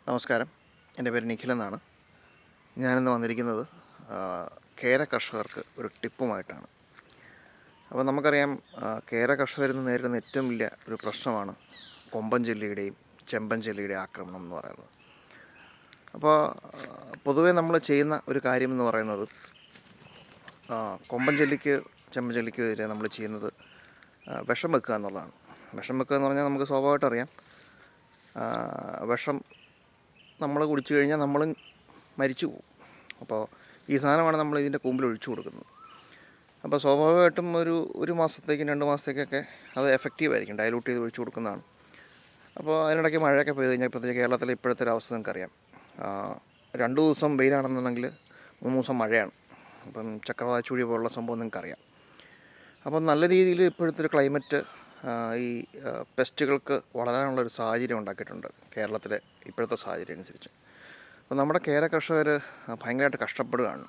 നമസ്കാരം. എൻ്റെ പേര് നിഖിലെന്നാണ്. ഞാനിന്ന് വന്നിരിക്കുന്നത് കേര കർഷകർക്ക് ഒരു ടിപ്പുമായിട്ടാണ്. അപ്പോൾ നമുക്കറിയാം, കേര കർഷകരിന്ന് നേരിടുന്ന ഏറ്റവും വലിയ ഒരു പ്രശ്നമാണ് കൊമ്പൻ ചെല്ലിയുടെയും ചെമ്പൻ ചെല്ലിയുടെയും ആക്രമണം എന്ന് പറയുന്നത്. അപ്പോൾ പൊതുവേ നമ്മൾ ചെയ്യുന്ന ഒരു കാര്യം എന്ന് പറയുന്നത്, കൊമ്പൻ ചെല്ലിക്ക് ചെമ്പൻ ചെല്ലിക്കും എതിരെ നമ്മൾ ചെയ്യുന്നത് വിഷം വെക്കുക എന്നുള്ളതാണ്. വിഷം വെക്കുക എന്ന് പറഞ്ഞാൽ നമുക്ക് സ്വാഭാവികമായിട്ട് അറിയാം, വിഷം നമ്മൾ കുടിച്ചു കഴിഞ്ഞാൽ നമ്മളും മരിച്ചു പോകും. അപ്പോൾ ഈ സാധനമാണ് നമ്മൾ ഇതിൻ്റെ കൂമ്പിൽ ഒഴിച്ചു കൊടുക്കുന്നത്. അപ്പോൾ സ്വാഭാവികമായിട്ടും ഒരു മാസത്തേക്കും 2 മാസത്തേക്കൊക്കെ അത് എഫക്റ്റീവായിരിക്കും, ഡയലൂട്ട് ചെയ്ത് ഒഴിച്ചു കൊടുക്കുന്നതാണ്. അപ്പോൾ അതിനിടയ്ക്ക് മഴയൊക്കെ പെയ്ത് കഴിഞ്ഞാൽ, പ്രത്യേകിച്ച് കേരളത്തിലെ ഇപ്പോഴത്തെ ഒരു അവസ്ഥ നിങ്ങൾക്കറിയാം. 2 ദിവസം വെയിലാണെന്നുണ്ടെങ്കിൽ 3 ദിവസം മഴയാണ്. അപ്പം ചക്രവാത ചുഴി പോലുള്ള സംഭവം നിങ്ങൾക്കറിയാം. അപ്പം നല്ല രീതിയിൽ ഇപ്പോഴത്തെ ഒരു ക്ലൈമറ്റ് ഈ പെസ്റ്റുകൾക്ക് വളരാനുള്ളൊരു സാഹചര്യം ഉണ്ടാക്കിയിട്ടുണ്ട് കേരളത്തിലെ ഇപ്പോഴത്തെ സാഹചര്യം അനുസരിച്ച്. അപ്പോൾ നമ്മുടെ കേര കർഷകർ ഭയങ്കരമായിട്ട് കഷ്ടപ്പെടുകയാണ്.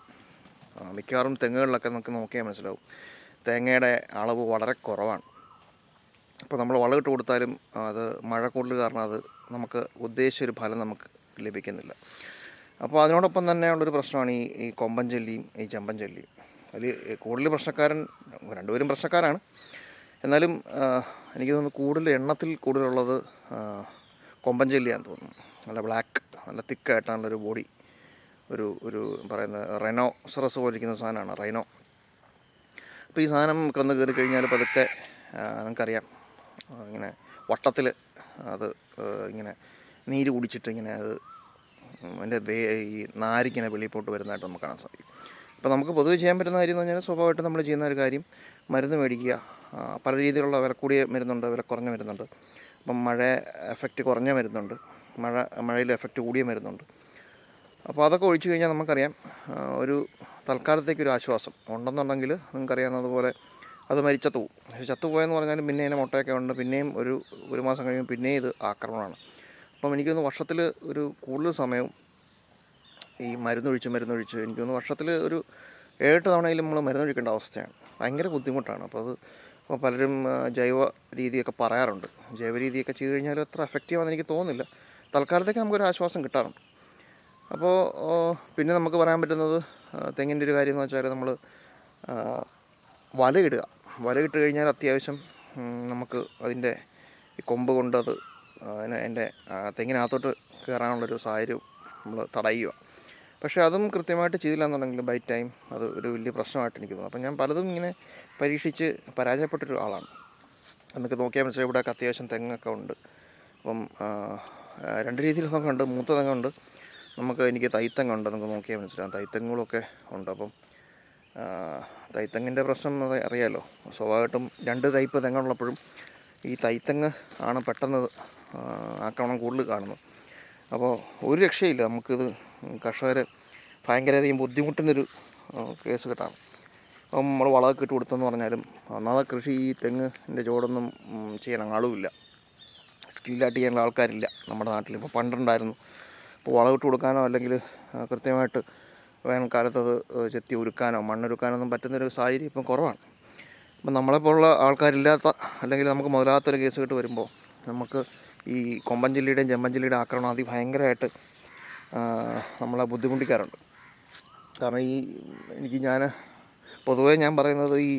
മിക്കവാറും തെങ്ങുകളിലൊക്കെ നമുക്ക് നോക്കിയാൽ മനസ്സിലാവും, തേങ്ങയുടെ അളവ് വളരെ കുറവാണ്. അപ്പോൾ നമ്മൾ വളമിട്ട് കൊടുത്താലും അത് മഴ കൂടുതൽ കാരണം അത് നമുക്ക് ഉദ്ദേശിച്ചൊരു ഫലം നമുക്ക് ലഭിക്കുന്നില്ല. അപ്പോൾ അതിനോടൊപ്പം തന്നെയുള്ളൊരു പ്രശ്നമാണ് ഈ കൊമ്പൻ ചെല്ലിയും ഈ ചെമ്പൻ ചെല്ലിയും. അതിൽ കൂടുതൽ പ്രശ്നക്കാരൻ, രണ്ടുപേരും പ്രശ്നക്കാരാണ്. എന്നാലും എനിക്ക് തോന്നുന്നു കൂടുതൽ എണ്ണത്തിൽ കൂടുതലുള്ളത് കൊമ്പൻ ചെല്ലിയാന്ന് തോന്നുന്നു. നല്ല ബ്ലാക്ക്, നല്ല തിക്കായിട്ടുള്ളൊരു ബോഡി, ഒരു പറയുന്ന റൈനോസറസ് പോലെ ഇരിക്കുന്ന സാധനമാണ് റൈനോ. അപ്പോൾ ഈ സാധനം കന്ന് കയറി കഴിഞ്ഞാൽ പതുക്കെ നമുക്കറിയാം, ഇങ്ങനെ വട്ടത്തിൽ അത് ഇങ്ങനെ നീര് കുടിച്ചിട്ട് ഇങ്ങനെ അത് അതിൻ്റെ ഈ നാരിങ്ങനെ വെളിപ്പോട്ട് വരുന്നതായിട്ട് നമുക്ക് കാണാൻ സാധിക്കും. അപ്പോൾ നമുക്ക് പൊതുവെ ചെയ്യാൻ പറ്റുന്ന കാര്യം എന്ന് പറഞ്ഞാൽ, സ്വാഭാവികമായിട്ടും നമ്മൾ ചെയ്യുന്ന ഒരു കാര്യം മരുന്ന് മേടിക്കുക. പല രീതിയിലുള്ള വില കൂടിയ മരുന്നുണ്ട്, വില കുറഞ്ഞ മരുന്നുണ്ട്. അപ്പം മഴ എഫക്റ്റ് കുറഞ്ഞ മരുന്നുണ്ട്, മഴയിൽ എഫക്റ്റ് കൂടിയ മരുന്നുണ്ട്. അപ്പോൾ അതൊക്കെ ഒഴിച്ചു കഴിഞ്ഞാൽ നമുക്കറിയാം ഒരു തൽക്കാലത്തേക്കൊരു ആശ്വാസം ഉണ്ടെന്നുണ്ടെങ്കിൽ, നിങ്ങൾക്കറിയാവുന്നതുപോലെ അത് മരിച്ചത്തു പോകും. പക്ഷേ ചത്തുപോയെന്ന് പറഞ്ഞാലും പിന്നെ അതിനെ മുട്ടയൊക്കെ ഉണ്ട്, പിന്നെയും ഒരു മാസം കഴിയുമ്പോൾ പിന്നെയും ഇത് ആക്രമണമാണ്. അപ്പം എനിക്കൊന്ന് വർഷത്തിൽ ഒരു കൂടുതൽ സമയവും ഈ മരുന്നൊഴിച്ച് എനിക്കൊന്ന് വർഷത്തിൽ ഒരു 7 തവണയിലും നമ്മൾ മരുന്നൊഴിക്കേണ്ട അവസ്ഥയാണ്. ഭയങ്കര ബുദ്ധിമുട്ടാണ്. അപ്പോൾ പലരും ജൈവ രീതിയൊക്കെ പറയാറുണ്ട്. ജൈവ രീതിയൊക്കെ ചെയ്ത് കഴിഞ്ഞാൽ അത്ര എഫക്റ്റീവാണെന്ന് എനിക്ക് തോന്നുന്നില്ല. തൽക്കാലത്തേക്ക് നമുക്കൊരു ആശ്വാസം കിട്ടാറുണ്ട്. അപ്പോൾ പിന്നെ നമുക്ക് പറയാൻ പറ്റുന്നത് തെങ്ങിൻ്റെ ഒരു കാര്യം എന്ന് വെച്ചാൽ, നമ്മൾ വലയിടുക. വലയിട്ട് കഴിഞ്ഞാൽ അത്യാവശ്യം നമുക്ക് അതിൻ്റെ ഈ കൊമ്പ് കൊണ്ടത് എൻ്റെ തെങ്ങിനകത്തോട്ട് കയറാനുള്ളൊരു സാഹചര്യം നമ്മൾ തടയുക. പക്ഷേ അതും കൃത്യമായിട്ട് ചെയ്തില്ല എന്നുണ്ടെങ്കിൽ ബൈ ടൈം അത് ഒരു വലിയ പ്രശ്നമായിട്ട് എനിക്ക് തോന്നുന്നു. അപ്പം ഞാൻ പലതും ഇങ്ങനെ പരീക്ഷിച്ച് പരാജയപ്പെട്ടൊരു ആളാണ്. എന്നൊക്കെ നോക്കിയാൽ മനസ്സിലായി, ഇവിടെയൊക്കെ അത്യാവശ്യം തെങ്ങൊക്കെ ഉണ്ട്. അപ്പം 2 രീതിയിൽ തെങ്ങുണ്ട്. മൂത്ത തെങ്ങുണ്ട്, എനിക്ക് തൈത്തെങ്ങുണ്ട്. നമുക്ക് നോക്കിയാൽ മനസ്സിലാകും, തൈത്തെങ്ങുകളൊക്കെ ഉണ്ട്. അപ്പം തൈത്തെങ്ങിൻ്റെ പ്രശ്നം അറിയാമല്ലോ. സ്വാഭാവികമായിട്ടും 2 ടൈപ്പ് തെങ്ങുള്ളപ്പോഴും ഈ തൈത്തെങ്ങ് ആണ് പെട്ടെന്ന് ആക്രമണം കൂടുതൽ കാണുന്നത്. അപ്പോൾ ഒരു രക്ഷയില്ല, നമുക്കിത് കർഷകർ ഭയങ്കരധികം ബുദ്ധിമുട്ടുന്നൊരു കേസ് കേട്ടാണ്. അപ്പം നമ്മൾ വളമൊക്കെ ഇട്ട് കൊടുത്തെന്ന് പറഞ്ഞാലും ഒന്നാമത് കൃഷി ഈ തെങ്ങിൻ്റെ ചോടൊന്നും ചെയ്യാൻ ആളുമില്ല, സ്കില്ലായിട്ട് ചെയ്യാനുള്ള ആൾക്കാരില്ല നമ്മുടെ നാട്ടിൽ. ഇപ്പോൾ പണ്ടുണ്ടായിരുന്നു. ഇപ്പോൾ വളമിട്ട് കൊടുക്കാനോ അല്ലെങ്കിൽ കൃത്യമായിട്ട് വേനൽക്കാലത്തത് ചെത്തി ഉരുക്കാനോ മണ്ണൊരുക്കാനോ ഒന്നും പറ്റുന്നൊരു സാഹചര്യം ഇപ്പം കുറവാണ്. അപ്പം നമ്മളെപ്പോലുള്ള ആൾക്കാരില്ലാത്ത, അല്ലെങ്കിൽ നമുക്ക് മുതലാത്തൊരു കേസ് കേട്ട് വരുമ്പോൾ നമുക്ക് ഈ കൊമ്പൻ ചെല്ലിയുടെയും ചെമ്പൻ ചെല്ലിയുടെയും ആക്രമണം അതിഭയങ്കരമായിട്ട് നമ്മളെ ബുദ്ധിമുട്ടിക്കാറുണ്ട്. കാരണം ഞാൻ പൊതുവേ പറയുന്നത് ഈ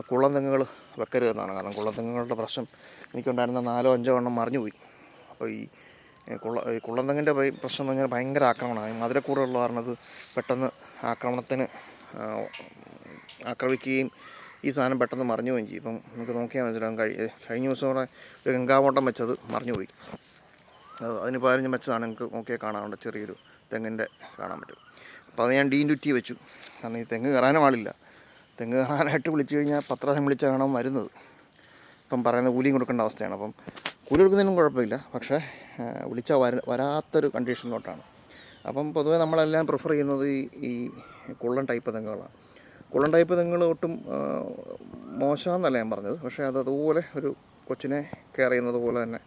കുള്ളൻ തെങ്ങുകൾ വെക്കരുതെന്നാണ്. കാരണം കുള്ളൻ തെങ്ങുകളുടെ പ്രശ്നം എനിക്കുണ്ടായിരുന്ന 4-5 എണ്ണം മറിഞ്ഞു പോയി. അപ്പോൾ ഈ കുള്ളൻ തെങ്ങിൻ്റെ പ്രശ്നം എന്ന് പറഞ്ഞാൽ ഭയങ്കര ആക്രമണമാണ്. മധുരക്കൂടുള്ള കാരണം അത് പെട്ടെന്ന് ആക്രമണത്തിന് ആക്രമിക്കുകയും ഈ സാധനം പെട്ടെന്ന് മറിഞ്ഞു പോവുകയും ചെയ്യും. ഇപ്പം നമുക്ക് നോക്കിയാൽ മനസ്സിലാകും, കഴിഞ്ഞ ദിവസം കൂടെ ഒരു ഗംഗാവട്ടം വെച്ചത് മറിഞ്ഞു പോയി. അതിന് 15 വെച്ചതാണ്. നിങ്ങൾക്ക് നോക്കിയാൽ കാണാറുണ്ട്, ചെറിയൊരു തെങ്ങിൻ്റെ കാണാൻ പറ്റും. അപ്പോൾ അത് ഞാൻ ഡീൻറ്റുറ്റി വെച്ചു. കാരണം ഈ തെങ്ങ് കയറാനും ആളില്ല. തെങ്ങ് കയറാനായിട്ട് വിളിച്ചു കഴിഞ്ഞാൽ 10 പ്രാവശ്യം വിളിച്ചാണ് വരുന്നത്. ഇപ്പം പറയുന്ന കൂലിയും കൊടുക്കേണ്ട അവസ്ഥയാണ്. അപ്പം കൂലി കൊടുക്കുന്നതിനും കുഴപ്പമില്ല, പക്ഷേ വിളിച്ചാൽ വരാത്തൊരു കണ്ടീഷനിലോട്ടാണ്. അപ്പം പൊതുവേ നമ്മളെല്ലാം പ്രിഫർ ചെയ്യുന്നത് ഈ കുള്ളൻ ടൈപ്പ് തെങ്ങുകളാണ്. കുള്ളൻ ടൈപ്പ് തെങ്ങുകൾ ഒട്ടും മോശമെന്നല്ല ഞാൻ പറഞ്ഞത്, പക്ഷേ അതുപോലെ ഒരു കൊച്ചിനെ കെയർ ചെയ്യുന്നത് പോലെ തന്നെ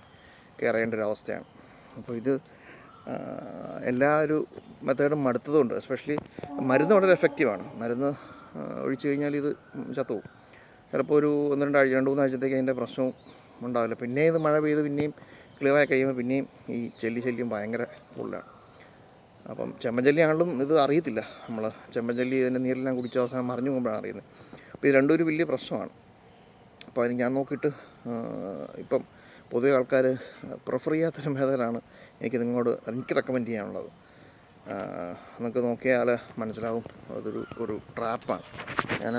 കെയർ ചെയ്യേണ്ട ഒരു അവസ്ഥയാണ്. അപ്പോൾ ഇത് എല്ലാ ഒരു മെത്തേഡും മടുത്തതുകൊണ്ട്, എസ്പെഷ്യലി മരുന്ന് വളരെ എഫക്റ്റീവാണ്. മരുന്ന് ഒഴിച്ചു കഴിഞ്ഞാൽ ഇത് ചത്തുപോകും. ചിലപ്പോൾ ഒരു 1-2 ആഴ്ച 2-3 ആഴ്ചത്തേക്ക് അതിൻ്റെ പ്രശ്നവും ഉണ്ടാവില്ല. പിന്നെ ഇത് മഴ പെയ്ത് പിന്നെയും ക്ലിയറായി കഴിയുമ്പോൾ പിന്നെയും ഈ ശല്യം ഭയങ്കര കൂടുതലാണ്. അപ്പം ചെമ്പഞ്ചല്ലിയാണെങ്കിലും ഇത് അറിയത്തില്ല. നമ്മൾ ചെമ്പഞ്ചല്ലി ഇതിൻ്റെ നീരെല്ലാം കുടിച്ച അവസാനം മറിഞ്ഞു പോകുമ്പോഴാണ് അറിയുന്നത്. അപ്പോൾ ഇത് രണ്ടും ഒരു വലിയ പ്രശ്നമാണ്. അപ്പോൾ അതിന് ഞാൻ നോക്കിയിട്ട് ഇപ്പം പൊതുവെ ആൾക്കാർ പ്രിഫർ ചെയ്യാത്തൊരു മെത്തേഡാണ് എനിക്ക് റെക്കമെൻഡ് ചെയ്യാനുള്ളത്. നിങ്ങൾക്ക് നോക്കിയാൽ മനസ്സിലാവും, ഒരു ട്രാപ്പാണ്. ഞാൻ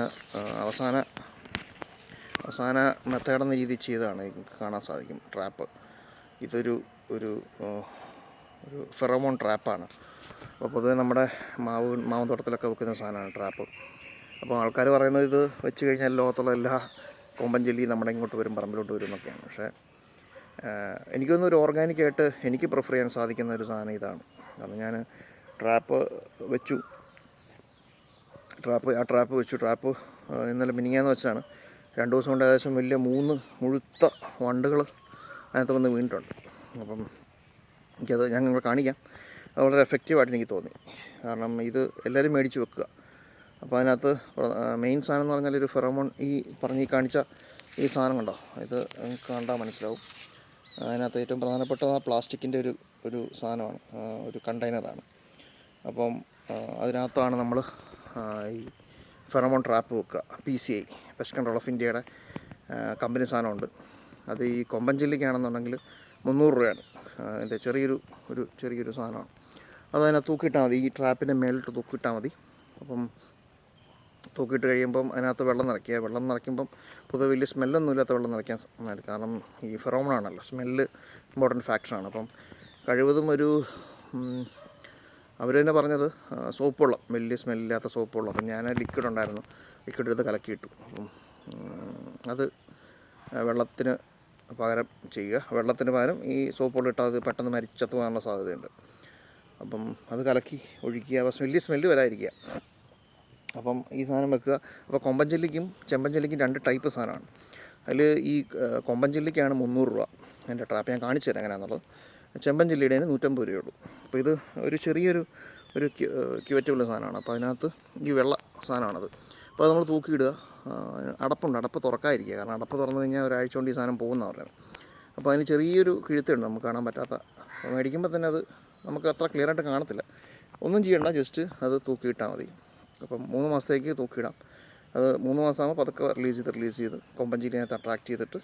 അവസാന മെത്തേഡെന്ന രീതിയിൽ ചെയ്തതാണ്. നിങ്ങൾക്ക് കാണാൻ സാധിക്കും ട്രാപ്പ്. ഇതൊരു ഒരു ഒരു ഫെറമോൺ ട്രാപ്പാണ്. അപ്പോൾ പൊതുവെ നമ്മുടെ മാവും തോട്ടത്തിലൊക്കെ വെക്കുന്ന സാധനമാണ് ട്രാപ്പ്. അപ്പോൾ ആൾക്കാർ പറയുന്നത് ഇത് വെച്ച് കഴിഞ്ഞാൽ ലോകത്തുള്ള എല്ലാ കൊമ്പൻ ചെല്ലി നമ്മുടെ ഇങ്ങോട്ട് വരും, പറമ്പിലോട്ട് വരും എന്നൊക്കെയാണ്. പക്ഷേ എനിക്കൊന്നൊരു ഓർഗാനിക്കായിട്ട് എനിക്ക് പ്രിഫർ ചെയ്യാൻ സാധിക്കുന്ന ഒരു സാധനം ഇതാണ്. കാരണം ഞാൻ ട്രാപ്പ് വെച്ചു. ട്രാപ്പ് ഇന്നലെ മിനിങ്ങാന്ന് വെച്ചാണ്. 2 ദിവസം കൊണ്ട് ഏകദേശം വലിയ 3 മുഴുത്ത വണ്ടുകൾ അതിനകത്ത് വന്ന് വീണിട്ടുണ്ട്. അപ്പം ഞാൻ നിങ്ങളെ കാണിക്കാം. അത് വളരെ എഫക്റ്റീവായിട്ട് എനിക്ക് തോന്നി. കാരണം ഇത് എല്ലാവരും മേടിച്ച് വെക്കുക. അപ്പോൾ അതിനകത്ത് മെയിൻ സാധനം എന്ന് പറഞ്ഞാൽ ഒരു ഫെറമോൺ, കാണിച്ച ഈ സാധനം കണ്ടോ, ഇത് നിങ്ങൾക്ക് കണ്ടാൽ മനസ്സിലാവും. അതിനകത്ത് ഏറ്റവും പ്രധാനപ്പെട്ടത് ആ പ്ലാസ്റ്റിക്കിൻ്റെ ഒരു സാധനമാണ്, ഒരു കണ്ടെയ്നറാണ്. അപ്പം അതിനകത്താണ് നമ്മൾ ഈ ഫെറമോൺ ട്രാപ്പ് വെക്കുക. PCI, പെസ്റ്റ് കൺട്രോൾ ഓഫ് ഇന്ത്യയുടെ കമ്പനി സാധനമുണ്ട്. അത് ഈ കൊമ്പൻ ചില്ലിക്കാണെന്നുണ്ടെങ്കിൽ 300 രൂപയാണ്. അതിൻ്റെ ചെറിയൊരു സാധനമാണ്. അതതിനകത്ത് തൂക്കിയിട്ടാൽ മതി. ഈ ട്രാപ്പിൻ്റെ മേലിട്ട് തൂക്കിയിട്ടാൽ മതി. അപ്പം തൂക്കിയിട്ട് കഴിയുമ്പം അതിനകത്ത് വെള്ളം നിറയ്ക്കുമ്പം പൊതുവെ വലിയ സ്മെല്ലൊന്നും ഇല്ലാത്ത വെള്ളം നിറയ്ക്കാൻ മതി. കാരണം ഈ ഫെറോമണാണല്ലോ, സ്മെല്ല് ഇമ്പോർട്ടൻറ്റ് ഫാക്ടറാണ്. അപ്പം കഴിവതും അവർ തന്നെ പറഞ്ഞത് സോപ്പ് വെള്ളം, വലിയ സ്മെല്ലില്ലാത്ത സോപ്പ് വെള്ളം. അപ്പം ഞാൻ ലിക്വിഡ് എടുത്ത് കലക്കിയിട്ടു. അപ്പം അത് വെള്ളത്തിന് പകരം ചെയ്യുക. വെള്ളത്തിന് പകരം ഈ സോപ്പ് വെള്ളം ഇട്ടാൽ അത് പെട്ടെന്ന് മരിച്ചത്ത് പോകാനുള്ള സാധ്യതയുണ്ട്. അപ്പം അത് കലക്കി ഒഴിക്കുക. അപ്പോൾ വലിയ സ്മെല്ല് വരാതിരിക്കുക. അപ്പം ഈ സാധനം വെക്കുക. അപ്പോൾ കൊമ്പൻ ചെല്ലിക്കും ചെമ്പൻ ചെല്ലിക്കും 2 ടൈപ്പ് സാധനമാണ്. അതിൽ ഈ കൊമ്പൻ ചെല്ലിക്കാണ് 300 രൂപ എൻ്റെ ട്രാപ്പ്. ഞാൻ കാണിച്ചു തരാം എങ്ങനെയാണെന്നുള്ളത്. ചെമ്പൻ ചെല്ലിയുടെ 150 രൂപയുള്ളൂ. അപ്പോൾ ഇത് ചെറിയൊരു ക്യുവറ്റുള്ള സാധനമാണ്. അപ്പോൾ അതിനകത്ത് ഈ വെള്ള സാധനമാണത്. അപ്പോൾ അത് നമ്മൾ തൂക്കിയിടുക. അടപ്പ് തുറക്കാതിരിക്കുക. കാരണം അടപ്പ് തുറന്നു കഴിഞ്ഞാൽ ഒരാഴ്ച കൊണ്ട് ഈ സാധനം പോകുന്നതാണ് പറയുന്നത്. അപ്പോൾ അതിന് ചെറിയൊരു കിഴുത്തുണ്ട്, നമുക്ക് കാണാൻ പറ്റാത്ത. അപ്പോൾ മേടിക്കുമ്പോൾ തന്നെ അത് നമുക്ക് അത്ര ക്ലിയറായിട്ട് കാണത്തില്ല. ഒന്നും ചെയ്യണ്ട, ജസ്റ്റ് അത് തൂക്കിയിട്ടാൽ മതി. അപ്പം 3 മാസത്തേക്ക് തൂക്കിയിടാം. അത് 3 മാസമാകുമ്പോൾ പതുക്കെ റിലീസ് ചെയ്ത് കൊമ്പൻ ചില്ലിനകത്ത് അട്രാക്റ്റ് ചെയ്തിട്ട്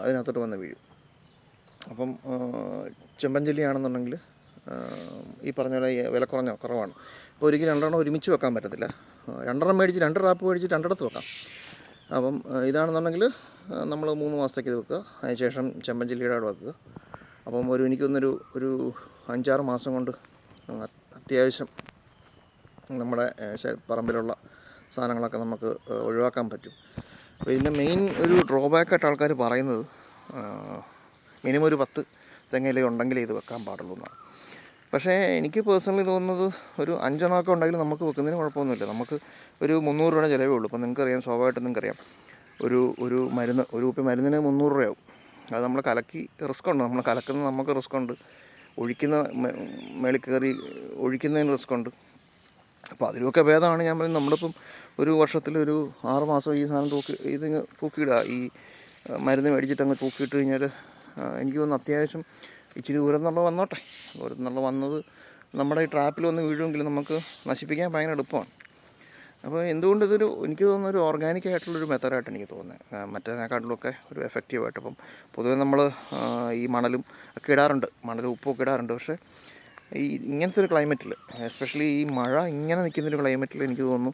അതിനകത്തോട്ട് വന്ന് വീഴും. അപ്പം ചെമ്പൻ ചില്ലിയാണെന്നുണ്ടെങ്കിൽ ഈ പറഞ്ഞ പോലെ വില കുറവാണ്. അപ്പോൾ ഒരിക്കലും 2 ഒരുമിച്ച് വെക്കാൻ പറ്റത്തില്ല. 2 മേടിച്ച് 2 ട്രാപ്പ് മേടിച്ച് 2 വെക്കാം. അപ്പം ഇതാണെന്നുണ്ടെങ്കിൽ നമ്മൾ 3 മാസത്തേക്ക് ഇത് വെക്കുക. അതിനുശേഷം ചെമ്പൻ ചില്ലിയുടെ അവിടെ വെക്കുക. അപ്പം ഒരു 5-6 മാസം കൊണ്ട് അത്യാവശ്യം നമ്മുടെ പറമ്പിലുള്ള സാധനങ്ങളൊക്കെ നമുക്ക് ഒഴിവാക്കാൻ പറ്റും. അപ്പോൾ ഇതിൻ്റെ മെയിൻ ഒരു ഡ്രോബാക്കായിട്ട് ആൾക്കാർ പറയുന്നത് മിനിമം ഒരു 10 തെങ്ങില ഉണ്ടെങ്കിലേ ഇത് വെക്കാൻ പാടുള്ളൂ എന്നാണ്. പക്ഷേ എനിക്ക് പേഴ്സണലി തോന്നുന്നത് ഒരു 5 എണ്ണമൊക്കെ ഉണ്ടെങ്കിൽ നമുക്ക് വെക്കുന്നതിന് കുഴപ്പമൊന്നുമില്ല. നമുക്ക് ഒരു 300 രൂപയുടെ ചിലവേ ഉള്ളൂ. ഇപ്പം നിങ്ങൾക്കറിയാം, സ്വാഭാവികമായിട്ടും നിങ്ങൾക്കറിയാം, ഒരു കുപ്പി മരുന്നിന് 300 രൂപയാവും. അത് നമ്മൾ കലക്കി റിസ്ക് ഉണ്ട്. നമ്മൾ കലക്കുന്നത് നമുക്ക് റിസ്ക് ഉണ്ട്, മേളിൽ കയറി ഒഴിക്കുന്നതിന് റിസ്ക് ഉണ്ട്. അപ്പോൾ അതിലൊക്കെ ഭേദമാണ് ഞാൻ പറയുന്നത്. നമ്മളിപ്പം ഒരു വർഷത്തിൽ ഒരു 6 മാസം ഈ സാധനം തൂക്കിയിടുക. ഈ മരുന്ന് മേടിച്ചിട്ട് അങ്ങ് തൂക്കിയിട്ട് കഴിഞ്ഞാൽ എനിക്ക് തോന്നുന്നു അത്യാവശ്യം ഇച്ചിരി ദൂരം നിന്നുള്ള വന്നോട്ടെ. ദൂരം നിന്നുള്ള വന്നത് നമ്മുടെ ഈ ട്രാപ്പിൽ വന്ന് വീഴുമെങ്കിൽ നമുക്ക് നശിപ്പിക്കാൻ ഭയങ്കര എളുപ്പമാണ്. അപ്പോൾ എന്തുകൊണ്ട് എനിക്ക് തോന്നുന്ന ഒരു ഓർഗാനിക് ആയിട്ടുള്ളൊരു മെത്തേഡായിട്ട് എനിക്ക് തോന്നുന്നത്, മറ്റേതിനെക്കാട്ടിലൊക്കെ ഒരു എഫക്റ്റീവായിട്ട്. അപ്പം പൊതുവെ നമ്മൾ ഈ മണലും ഒക്കെ ഇടാറുണ്ട്, മണലും ഉപ്പൊക്കെ ഇടാറുണ്ട്. പക്ഷേ ഈ ഇങ്ങനത്തെ ഒരു ക്ലൈമറ്റിൽ, എസ്പെഷ്യലി ഈ മഴ ഇങ്ങനെ നിൽക്കുന്നൊരു ക്ലൈമറ്റിൽ എനിക്ക് തോന്നുന്നു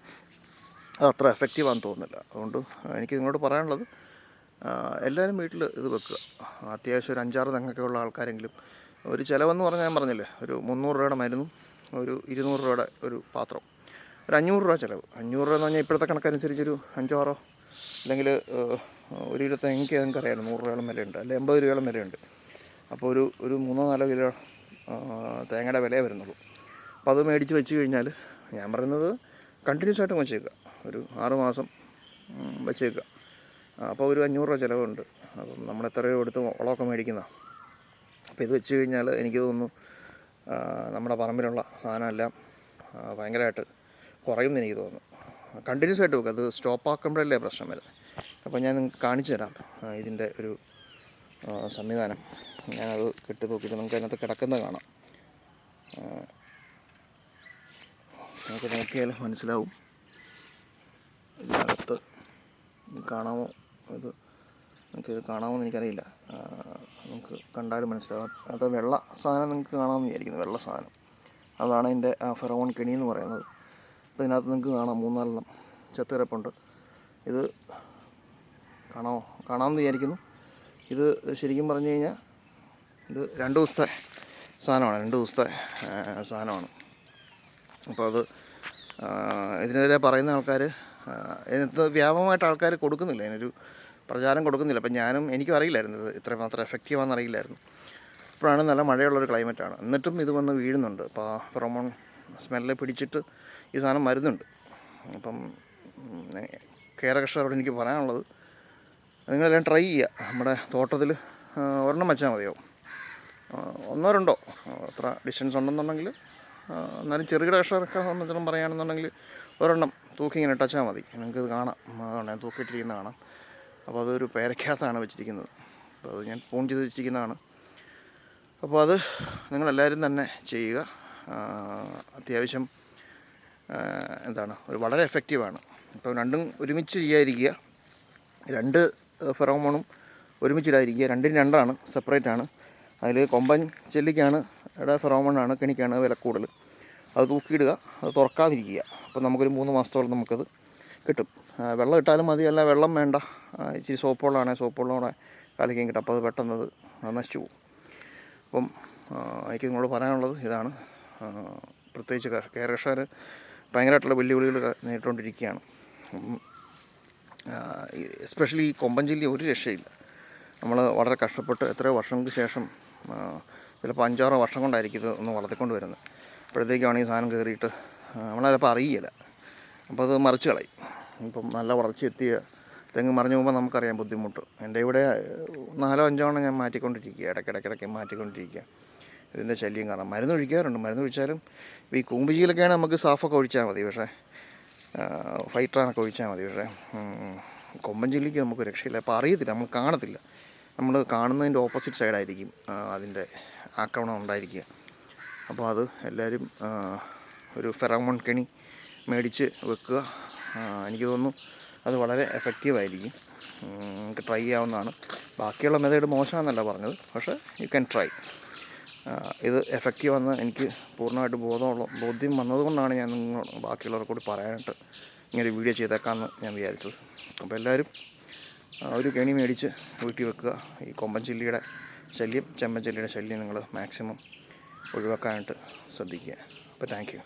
അത് അത്ര എഫക്റ്റീവാണെന്ന് തോന്നുന്നില്ല. അതുകൊണ്ട് എനിക്ക് നിങ്ങളോട് പറയാനുള്ളത്, എല്ലാവരും വീട്ടിൽ ഇത് വെക്കുക. അത്യാവശ്യം ഒരു 5-6 തെങ്ങൊക്കെ ഉള്ള ആൾക്കാരെങ്കിലും. ഒരു ചിലവെന്ന് പറഞ്ഞാൽ ഞാൻ പറഞ്ഞില്ലേ, ഒരു 300 രൂപയുടെ മരുന്നും ഒരു 200 രൂപയുടെ ഒരു പാത്രം, ഒരു 500 രൂപ ചിലവ്. 500 രൂപ എന്ന് പറഞ്ഞാൽ ഇപ്പോഴത്തെ കണക്കനുസരിച്ചൊരു 5-6 അല്ലെങ്കിൽ ഒരു കിലോ തെങ്ങയ്ക്ക് നിങ്ങൾക്കറിയാം 100 രൂപയോളം വിലയുണ്ട്, അല്ലെങ്കിൽ 80 രൂപയോളം വിലയുണ്ട്. അപ്പോൾ ഒരു 3-4 കിലോ തേങ്ങയുടെ വിലയേ വരുന്നുള്ളൂ. അപ്പോൾ അത് മേടിച്ച് വെച്ച് കഴിഞ്ഞാൽ, ഞാൻ പറയുന്നത് കണ്ടിന്യൂസ് ആയിട്ട് വെച്ചേക്കുക, ഒരു 6 മാസം വെച്ചേക്കുക. അപ്പോൾ ഒരു 500 രൂപ ചിലവുണ്ട്. അപ്പം നമ്മൾ എത്ര രൂപ എടുത്ത് വളമൊക്കെ മേടിക്കുന്ന. അപ്പോൾ ഇത് വെച്ച് കഴിഞ്ഞാൽ എനിക്ക് തോന്നുന്നു നമ്മുടെ പറമ്പിലുള്ള സാധനമെല്ലാം ഭയങ്കരമായിട്ട് കുറയുമെന്ന് എനിക്ക് തോന്നുന്നു. കണ്ടിന്യൂസ് ആയിട്ട് വെക്കുക. അത് സ്റ്റോപ്പ് ആക്കുമ്പോഴല്ലേ പ്രശ്നം വരുന്നത്. അപ്പോൾ ഞാൻ നിങ്ങൾക്ക് കാണിച്ചു തരാം ഇതിൻ്റെ സംവിധാനം. ഞാനത് കെട്ടി തൂക്കിയിട്ട് നമുക്ക് അതിനകത്ത് കിടക്കുന്നത് കാണാം. നമുക്ക് നോക്കിയാൽ മനസ്സിലാവും. ഇതിനകത്ത് കാണാമോ, ഇത് നമുക്കിത് കാണാമോയെന്ന് എനിക്കറിയില്ല. നമുക്ക് കണ്ടാലും മനസ്സിലാവും. അത് വെള്ള സാധനം നിങ്ങൾക്ക് കാണാമെന്ന് വിചാരിക്കുന്നു. വെള്ള സാധനം അതാണ് എൻ്റെ ഫെറോമോൺ കെണി എന്ന് പറയുന്നത്. അപ്പോൾ ഇതിനകത്ത് നിങ്ങൾക്ക് കാണാം 3-4 ചത്തുകിടപ്പുണ്ട്. ഇത് കാണാമെന്ന് വിചാരിക്കുന്നു. ഇത് ശരിക്കും പറഞ്ഞു കഴിഞ്ഞാൽ ഇത് 2 ദിവസത്തെ സാധനമാണ്. 2 ദിവസത്തെ സാധനമാണ്. അപ്പോൾ അത് ഇതിനെതിരെ പറയുന്ന ആൾക്കാർ ഇതിനകത്ത് വ്യാപകമായിട്ട് ആൾക്കാർ കൊടുക്കുന്നില്ല, അതിനൊരു പ്രചാരം കൊടുക്കുന്നില്ല. അപ്പം എനിക്കും അറിയില്ലായിരുന്നു ഇത് ഇത്രമാത്രം എഫക്റ്റീവാണെന്ന് അറിയില്ലായിരുന്നു. ഇപ്പോഴാണ് നല്ല മഴയുള്ളൊരു ക്ലൈമറ്റാണ്, എന്നിട്ടും ഇത് വന്ന് വീഴുന്നുണ്ട്. അപ്പോൾ ആ ഫെറോമോൺ സ്മെല്ല് പിടിച്ചിട്ട് ഈ സാധനം വരുന്നുണ്ട്. അപ്പം കേര കർഷകരോട് എനിക്ക് പറയാനുള്ളത്, നിങ്ങളെല്ലാം ട്രൈ ചെയ്യുക. നമ്മുടെ തോട്ടത്തിൽ ഒരെണ്ണം വെച്ചാൽ മതിയാവും, 1-2 അത്ര ഡിസ്റ്റൻസ് ഉണ്ടെന്നുണ്ടെങ്കിൽ. എന്നാലും ചെറുകിട കർഷകർക്ക് സംബന്ധിച്ചിടത്തോളം പറയുകയാണെന്നുണ്ടെങ്കിൽ ഒരെണ്ണം തൂക്കി ഇങ്ങനെ ഇട്ടാൽ മതി. നിങ്ങൾക്കിത് കാണാം, അതുകൊണ്ട് ഞാൻ തൂക്കിയിട്ടിരിക്കുന്ന കാണാം. അപ്പോൾ അതൊരു പേരക്കകത്താണ് വെച്ചിരിക്കുന്നത്. അപ്പോൾ അത് ഞാൻ ഫോൺ ചെയ്ത് വെച്ചിരിക്കുന്നതാണ്. അപ്പോൾ അത് നിങ്ങളെല്ലാവരും തന്നെ ചെയ്യുക. അത്യാവശ്യം ഒരു വളരെ എഫക്റ്റീവാണ്. ഇപ്പോൾ രണ്ടും ഒരുമിച്ച് ചെയ്യാതിരിക്കുക. 2 ഫെറോമോണും ഒരുമിച്ചിടാതിരിക്കുക. 2-ന് 2ആണ്, സെപ്പറേറ്റാണ്. അതിൽ കൊമ്പൻ ചെല്ലിക്കാണ് ഫെറോമോണാണ്, കെണിക്കാണ് വില കൂടുതൽ. അത് തൂക്കിയിടുക, അത് തുറക്കാതിരിക്കുക. അപ്പോൾ നമുക്കൊരു 3 മാസത്തോളം നമുക്കത് കിട്ടും. വെള്ളം ഇട്ടാലും മതി, അല്ല വെള്ളം വേണ്ട, ഇച്ചിരി സോപ്പുവെള്ളമാണെങ്കിൽ സോപ്പുവെള്ളമൂടെ കലക്കിയും കിട്ടും. അപ്പോൾ അത് പെട്ടെന്നത് നശിച്ചു പോകും. അപ്പം എനിക്ക് നിങ്ങളോട് പറയാനുള്ളത് ഇതാണ്. പ്രത്യേകിച്ച് കേര കർഷകർ ഭയങ്കരമായിട്ടുള്ള വെല്ലുവിളികൾ നേരിട്ടുകൊണ്ടിരിക്കുകയാണ്. എസ്പെഷ്യലി ഈ കൊമ്പൻ ചില്ലി ഒരു രക്ഷയില്ല. നമ്മൾ വളരെ കഷ്ടപ്പെട്ട് എത്രയോ വർഷങ്ങൾക്ക് ശേഷം, ചിലപ്പോൾ 5-6 വർഷം കൊണ്ടായിരിക്കും ഇത് ഒന്ന് വളർത്തിക്കൊണ്ട് വരുന്നത്. അപ്പോഴത്തേക്കാണ് ഈ സാധനം കയറിയിട്ട് നമ്മളതിപ്പോൾ അറിയില്ല. അപ്പോൾ അത് മറിച്ച് കളയും. ഇപ്പം നല്ല വളർച്ചയെത്തിയ തെങ്ങ് മറിഞ്ഞു പോകുമ്പോൾ നമുക്കറിയാം ബുദ്ധിമുട്ട്. എൻ്റെ ഇവിടെ 4-5 ഞാൻ മാറ്റിക്കൊണ്ടിരിക്കുക, ഇടയ്ക്കിടയ്ക്ക് മാറ്റിക്കൊണ്ടിരിക്കുക. ഇതിൻ്റെ ശല്യം കാരണം മരുന്ന് ഒഴിക്കാറുണ്ട്. മരുന്ന് ഒഴിച്ചാലും ഈ കൂമ്പുചീലൊക്കെയാണ് നമുക്ക് സാഫൊക്കെ ഒഴിച്ചാൽ മതി, പക്ഷേ ഫൈറ്ററാനൊക്കെ ഒഴിച്ചാൽ മതി. പക്ഷേ കൊമ്പൻ ചില്ലിക്ക് നമുക്ക് രക്ഷയില്ല. അപ്പോൾ അറിയത്തില്ല, നമ്മൾ കാണത്തില്ല. നമ്മൾ കാണുന്നതിൻ്റെ ഓപ്പോസിറ്റ് സൈഡായിരിക്കും അതിൻ്റെ ആക്രമണം ഉണ്ടായിരിക്കുക. അപ്പോൾ അത് എല്ലാവരും ഒരു ഫെറോമോൺ കെണി മേടിച്ച് വെക്കുക. എനിക്ക് തോന്നുന്നു അത് വളരെ എഫക്റ്റീവായിരിക്കും. നമുക്ക് ട്രൈ ചെയ്യാവുന്നതാണ്. ബാക്കിയുള്ള മെത്തേഡ് മോശമാണെന്നല്ല പറഞ്ഞത്, പക്ഷേ യു ക്യാൻ ട്രൈ. ഇത് എഫക്റ്റീവാണെന്ന് എനിക്ക് പൂർണ്ണമായിട്ട് ബോധ്യം വന്നതുകൊണ്ടാണ് ഞാൻ ബാക്കിയുള്ളവർക്ക് കൂടി പറയാനായിട്ട് ഇങ്ങനെ വീഡിയോ ചെയ്തേക്കാമെന്ന് ഞാൻ വിചാരിച്ചത്. അപ്പോൾ എല്ലാവരും ഒരു കെണി മേടിച്ച് വീട്ടിൽ വെക്കുക. ഈ കൊമ്പൻ ചില്ലിയുടെ ശല്യം, ചെമ്പൻ ചില്ലിയുടെ ശല്യം നിങ്ങൾ മാക്സിമം ഒഴിവാക്കാനായിട്ട് ശ്രദ്ധിക്കുക. അപ്പോൾ താങ്ക് യു.